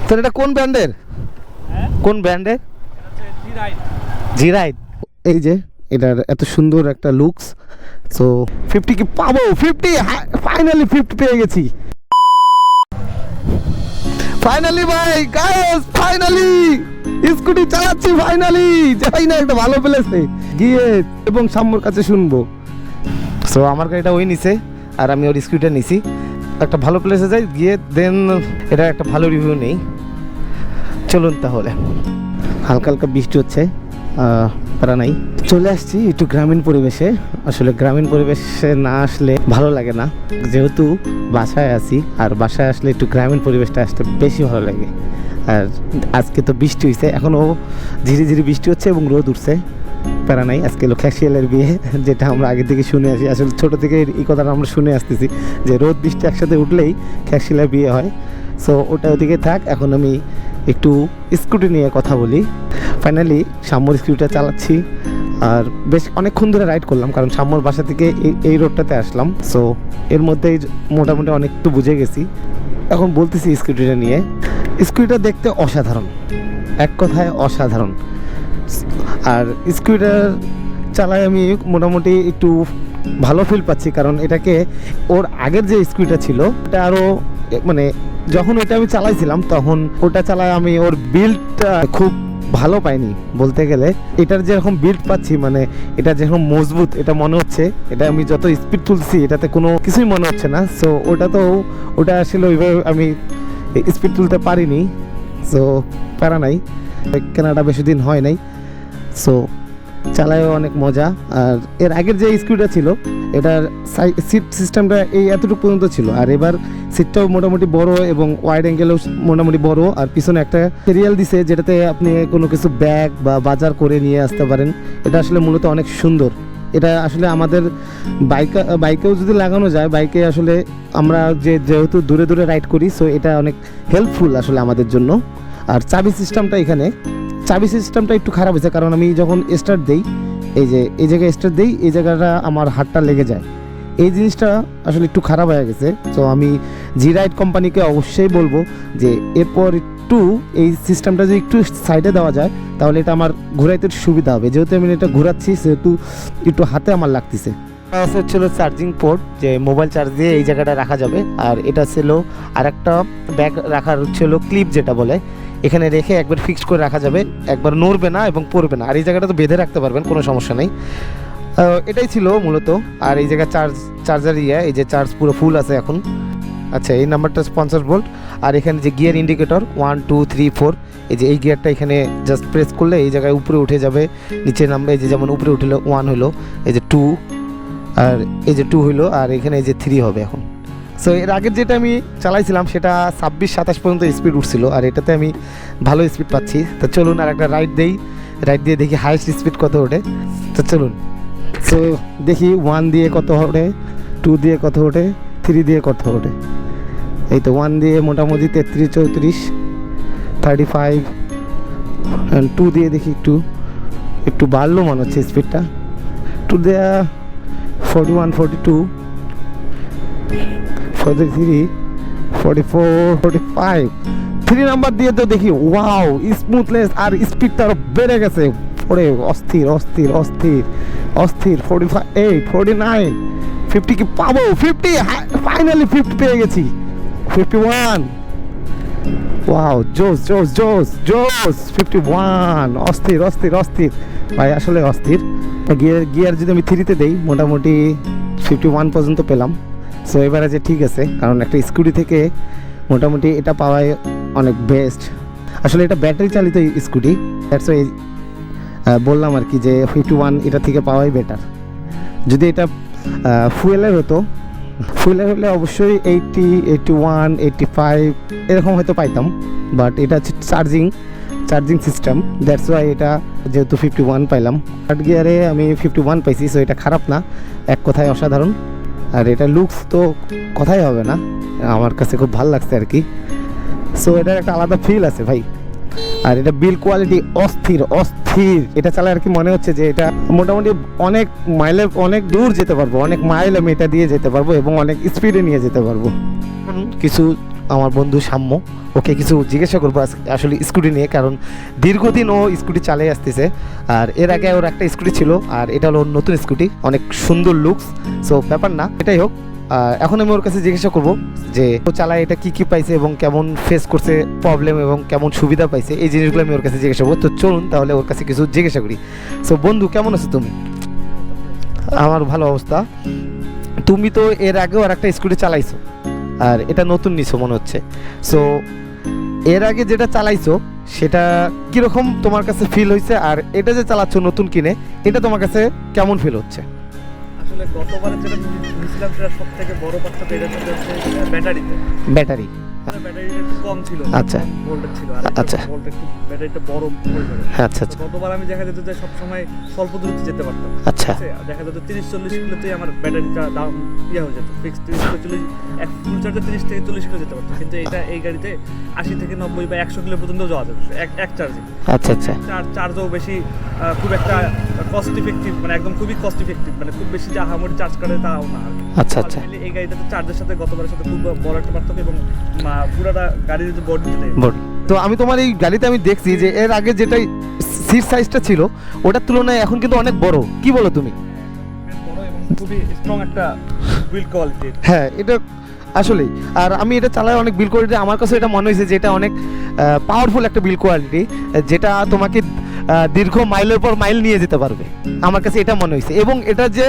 Sir এটা কোন ব্র্যান্ডের? কোন ব্র্যান্ডের? জি রাইড। এই যে এটার এত সুন্দর একটা লুকস। সো 50 কি পাবো? 50 ফাইনালি 50 পেয়ে গেছি। ফাইনালি ভাই গাইস, ফাইনালি স্কুটি চালাচ্ছি ফাইনালি। যাই না একটা ভালো প্লেসে গিয়ে এবং সাম্যর কাছে শুনবো। সো আমার গাড়িটা ওই নিছে আর আমি ওর স্কুটিটা নিছি। একটা ভালো প্লেসে যাই, গিয়ে দেন এটা একটা ভালো রিভিউ নেই। চলুন তাহলে। হালকা হালকা বৃষ্টি হচ্ছে, প্যারা নাই। চলে আসছি একটু গ্রামীণ পরিবেশে। আসলে গ্রামীণ পরিবেশে না আসলে ভালো লাগে না, যেহেতু বাসায় আছি। আর বাসায় আসলে একটু গ্রামীণ পরিবেশটা আসতে বেশি ভালো লাগে। আর আজকে তো বৃষ্টি হয়েছে, এখনও ঝিরি ঝিরি বৃষ্টি হচ্ছে এবং রোদ উঠছে। প্যারা নাই। আজকে হলো খ্যাকশিয়ালের বিয়ে, যেটা আমরা আগে থেকে শুনে আসি। আসলে ছোটো থেকে এই কথাটা আমরা শুনে আসতেছি যে রোদ বৃষ্টি একসাথে উঠলেই খ্যাকশিয়ালের বিয়ে হয়। সো ওটা ওদিকে থাক, এখন আমি একটু স্কুটি নিয়ে কথা বলি। ফাইনালি সাম্যর স্কুটিটা চালাচ্ছি আর বেশ অনেকক্ষণ ধরে রাইড করলাম, কারণ সাম্যর বাসা থেকে এই রোডটাতে আসলাম। সো এর মধ্যেই মোটামুটি অনেক একটু বুঝে গেছি। এখন বলতেছি স্কুটিটা নিয়ে। স্কুটিটা দেখতে অসাধারণ, এক কথায় অসাধারণ। আর স্কুটার চালায় আমি মোটামুটি একটু ভালো ফিল পাচ্ছি, কারণ এটাকে ওর আগের যে স্কুটিটা ছিল এটা আরও মানে যখন ওইটা আমি চালাইছিলাম তখন ওটা চালায় আমি ওর বিল্ডটা খুব ভালো পাইনি বলতে গেলে। এটার যেরকম বিল্ড পাচ্ছি, মানে এটা যেরকম মজবুত, এটা মনে হচ্ছে এটা আমি যত স্পিড তুলছি এটাতে কোনো কিছুই মনে হচ্ছে না। সো ওটা আসলে ওইভাবে আমি স্পিড তুলতে পারিনি। সো প্যারা নাই, কেনাটা বেশি দিন হয় নাই। সো চালায়ও অনেক মজা। আর এর আগের যে স্কুটিটা ছিল এটার সিট সিস্টেমটা এই এতটুকু পর্যন্ত ছিল, আর এবার সিটটাও মোটামুটি বড় এবং ওয়াইড অ্যাঙ্গেলও মোটামুটি বড়। আর পিছনে একটা সিরিয়াল দিছে যেটাতে আপনি কোনো কিছু ব্যাগ বা বাজার করে নিয়ে আসতে পারেন। এটা আসলে মূলত অনেক সুন্দর। এটা আসলে আমাদের বাইকেও যদি লাগানো যায়, বাইকে আসলে আমরা যেহেতু দূরে দূরে রাইড করি, সো এটা অনেক হেল্পফুল আসলে আমাদের জন্য। আর চাবি সিস্টেমটা একটু খারাপ হয়েছে, কারণ আমি যখন স্টার্ট দেই, এই জায়গায় স্টার্ট দেই, এই জায়গাটা আমার হাতটা লেগে যায়। এই জিনিসটা আসলে একটু খারাপ হয়ে গেছে। তো আমি জি রাইড কোম্পানিকে অবশ্যই বলবো যে এরপর একটু এই সিস্টেমটা যদি একটু সাইডে দেওয়া যায় তাহলে এটা আমার ঘোরাইতে সুবিধা হবে। যেহেতু আমি এটা ঘোরাচ্ছি সেহেতু একটু হাতে আমার লাগতেছে। ছিল চার্জিং পোর্ট, যে মোবাইল চার্জ দিয়ে এই জায়গাটা রাখা যাবে। আর এটা ছিল আর একটা ব্যাগ রাখার ছিল ক্লিপ, যেটা বলে এখানে রেখে একবার ফিক্সড করে রাখা যাবে, একবার নড়বে না এবং পড়বে না। আর এই জায়গাটা তো বেঁধে রাখতে পারবেন, কোনো সমস্যা নেই। এটাই ছিল মূলত। আর এই জায়গায় চার্জার এই যে চার্জ পুরো ফুল আছে এখন। আচ্ছা, এই নাম্বারটা 50 ভোল্ট। আর এখানে যে গিয়ার ইন্ডিকেটর 1 2 3 4, এই যে এই গিয়ারটা এখানে জাস্ট প্রেস করলে এই জায়গায় উপরে উঠে যাবে, নিচে নামবে। এই যে যেমন উপরে উঠলো 1 হলো, এই যে 2, আর এই যে 2 হলো, আর এখানে এই যে 3 হবে এখন। সো এর আগের যেটা আমি চালাইছিলাম সেটা 26-27 পর্যন্ত স্পিড উঠছিল, আর এটাতে আমি ভালো স্পিড পাচ্ছি। তো চলুন আর একটা রাইড দিয়ে দেখি হাইস্ট স্পিড কত ওঠে। তো চলুন। সো দেখি 1 দিয়ে কত ওঠে, 2 দিয়ে কত ওঠে, 3 দিয়ে কত ওঠে। এই তো 1 দিয়ে মোটামুটি 33-34, 35, 2 দিয়ে দেখি একটু বাড়লো মনে হচ্ছে স্পিডটা। 2 দেওয়া 41, 42, 43, 44, 45। 3 নাম্বার দিয়ে তো দেখি ওয়াও স্মুথনেস আর স্পিডটা আরো বেড়ে গেছে। পরে অস্থির 48, 49, 50 কি পাবো? 50 ফাইনালি 50 পেয়ে গেছি। 51, ওয়াও জোস 51। অস্থির ভাই, আসলে অস্থির। গিয়ার যদি আমি 3-তে দেই মোটামুটি 51 পর্যন্ত পেলাম। সো এবারে যে ঠিক আছে, কারণ একটা স্কুটি থেকে মোটামুটি এটা পাওয়াই অনেক বেস্ট। আসলে এটা ব্যাটারি চালিত স্কুটি, দ্যাটস ওয়াই বললাম আর কি যে 51 এটা থেকে পাওয়াই বেটার। যদি এটা ফুয়েলের হলে অবশ্যই 80, 81, 85 এরকম হয়তো পাইতাম, বাট এটা হচ্ছে চার্জিং সিস্টেম, দ্যাটস ওয়াই এটা যেহেতু 51 পাইলাম। 8 গিয়ারে আমি 51 পাইছি, সো এটা খারাপ না, এক কথায় অসাধারণ। আর এটা লুকস তো কথাই হবে না, আমার কাছে খুব ভালো লাগছে আর কি। সো এটার একটা আলাদা ফিল আছে ভাই। আর এটা বিল্ড কোয়ালিটি অস্থির। এটা চালায় আর কি মনে হচ্ছে যে এটা মোটামুটি অনেক দূর যেতে পারবো, অনেক মাইল আমি এটা দিয়ে যেতে পারবো এবং অনেক স্পিডে নিয়ে যেতে পারবো। কিছু আমার বন্ধু সাম্য, ওকে কিছু জিজ্ঞাসা করবো আসলে স্কুটি নিয়ে, কারণ দীর্ঘদিন ও স্কুটি চালিয়ে আসতেছে। আর এর আগে ওর একটা স্কুটি ছিল, আর এটা হলো ওর নতুন স্কুটি, অনেক সুন্দর লুকস। সো ব্যাপার না, এটাই হোক। এখন আমি ওর কাছে জিজ্ঞাসা করব যে ও চালায় এটা কি কি পাইছে এবং কেমন ফেস করছে প্রবলেম এবং কেমন সুবিধা পাইছে, এই জিনিসগুলো আমি ওর কাছে জিজ্ঞাসা করবো। তো চলুন তাহলে ওর কাছে কিছু জিজ্ঞাসা করি। সো বন্ধু, কেমন আছো তুমি? আমার ভালো অবস্থা। তুমি তো এর আগেও আর একটা স্কুটি চালাইছো, আর এটা নতুন নিছো মনে হচ্ছে। সো এর আগে যেটা চালাইছো সেটা কীরকম তোমার কাছে ফিল হয়েছে, আর এটা যে চালাচ্ছ নতুন কিনে, এটা তোমার কাছে কেমন ফিল হচ্ছে? আসলে গতবারে যেটা নিয়েছিলাম সেটা সব থেকে বড় পার্থক্য এটা হচ্ছে ব্যাটারিতে। ব্যাটারি ব্যাটারিটা একটু কম ছিল, আচ্ছা। ভোল্টেজ ছিল, আর আচ্ছা। ভোল্টেজ একটু ব্যাটারিটা বড় হয়ে যাবে। আচ্ছা আচ্ছা গতবার আমি দেখা যেত যে সব সময় স্বল্প দূরত্বে যেতে পারতাম। আচ্ছা। দেখা যেত 30-40 কিলোতেই আমার ব্যাটারিটা দাম হয়ে যেত, ফিক্স 30-40, এক ফুল চার্জে 30 থেকে 40 কিলো যেতে পারতাম। কিন্তু এই গাড়িতে 80 থেকে 90 বা 100 কিলো পর্যন্ত যাওয়া যাবে এক চার্জে। আচ্ছা আচ্ছা। চার্জও বেশি খুব একটা কস্ট ইফেক্টিভ, মানে একদম খুবই কস্ট ইফেক্টিভ, মানে খুব বেশি যে আহামরি চার্জ করে তাও না। আচ্ছা আচ্ছা। এই গাড়িটাতে চার্জের সাথে গতবারের সাথে খুব বড় একটা পার্থক্য, এবং পুরাটা গাড়ির যে বডি। তো আমি তোমার এই গাড়িতে আমি দেখছি যে এর আগে যেটা সিট সাইজটা ছিল ওটার তুলনায় এখন কিন্তু অনেক বড়, কি বলো তুমি? বড় এবং খুবই স্ট্রং একটা বিল্ড কোয়ালিটি। হ্যাঁ, এটা আসলেই। আর আমি এটা চালাই অনেক বিল্ড কোয়ালিটি, আমার কাছে এটা মনে হয়েছে যে এটা অনেক পাওয়ারফুল একটা বিল্ড কোয়ালিটি, যেটা তোমাকে দীর্ঘ মাইলের পর মাইল নিয়ে যেতে পারবে, আমার কাছে এটা মনে হয়েছে। এবং এটা যে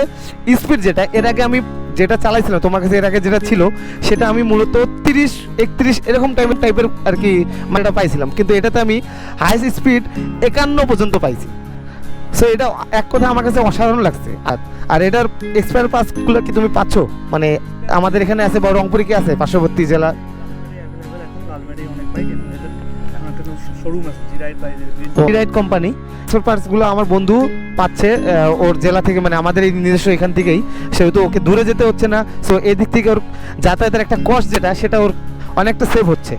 স্পিড, যেটা এর আগে আমি যেটা চালাইছিলাম তোমার কাছে এর আগে যেটা ছিল, সেটা আমি মূলত 30-31 এরকম টাইপের আর কি মালটা পাইছিলাম, কিন্তু এটাতে আমি হাইস্ট স্পিড 51 পর্যন্ত পাইছি। সো এটা এক কথা আমার কাছে অসাধারণ লাগছে। আর এটার এক্সপায়ার পাসগুলো কি তুমি পাচ্ছ? মানে আমাদের এখানে আছে বা রংপুরে কি আছে পার্শ্ববর্তী জেলা? জিরাইট কোম্পানি পার্টসগুলো আমার বন্ধু পাচ্ছে ওর জেলা থেকে, মানে আমাদের এই নিজস্ব এখান থেকেই, সেহেতু ওকে দূরে যেতে হচ্ছে না। সো এদিক থেকে ওর যাতায়াতের একটা কস্ট যেটা, সেটা ওর অনেকটা সেভ হচ্ছে।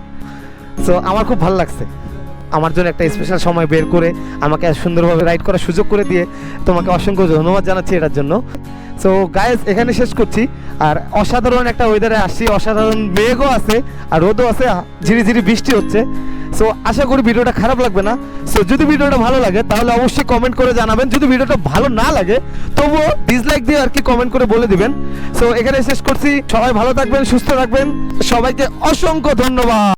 সো আমার খুব ভালো লাগছে, আমার জন্য একটা স্পেশাল সময় বের করে আমাকে সুন্দরভাবে রাইড করার সুযোগ করে দিয়ে তোমাকে অসংখ্য ধন্যবাদ জানাচ্ছি এটার জন্য। সো গাইস, এখানে শেষ করছি। আর অসাধারণ একটা ওয়েদারে আসছি, অসাধারণ মেঘও আছে আর রোদও আছে, ঝিরিঝিরি বৃষ্টি হচ্ছে। সো আশা করি ভিডিওটা খারাপ লাগবে না। সো যদি ভিডিওটা ভালো লাগে তাহলে অবশ্যই কমেন্ট করে জানাবেন, যদি ভিডিওটা ভালো না লাগে তবুও ডিসলাইক দিয়ে আর কি কমেন্ট করে বলে দিবেন। সো এখানে শেষ করছি, সবাই ভালো থাকবেন, সুস্থ থাকবেন, সবাইকে অসংখ্য ধন্যবাদ।